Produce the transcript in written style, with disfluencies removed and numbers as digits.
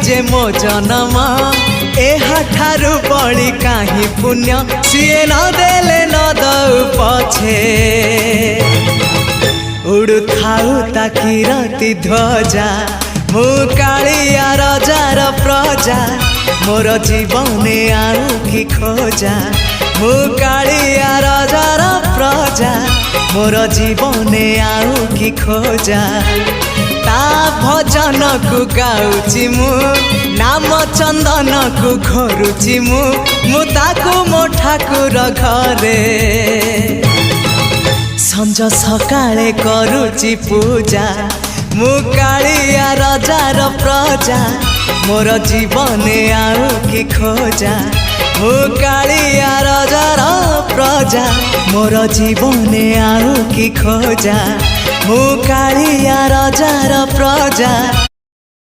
जे मो जनम एहाठारु बड़ी काहि पुण्य सीए न देले न दउ पछे उड़ु थाउ ताकि रति ध्वजा मु कालिया रजार प्रजा मोर जीवने आउ कि खोजा मु कालिया रजार प्रजा मोर जीवने आउ कि खोजा ता भजन को गाउची मु नाम चंदन को घरुची मु ताकू मो ठाकुर घरे संज सकाळे करूची पूजा मु कालिया रजार प्रजा मोर जीवने आउ कि खोजा मु कालिया रजार प्रजा मोर जीवने आउ कि खोजा मु कालिया रजार प्रजा।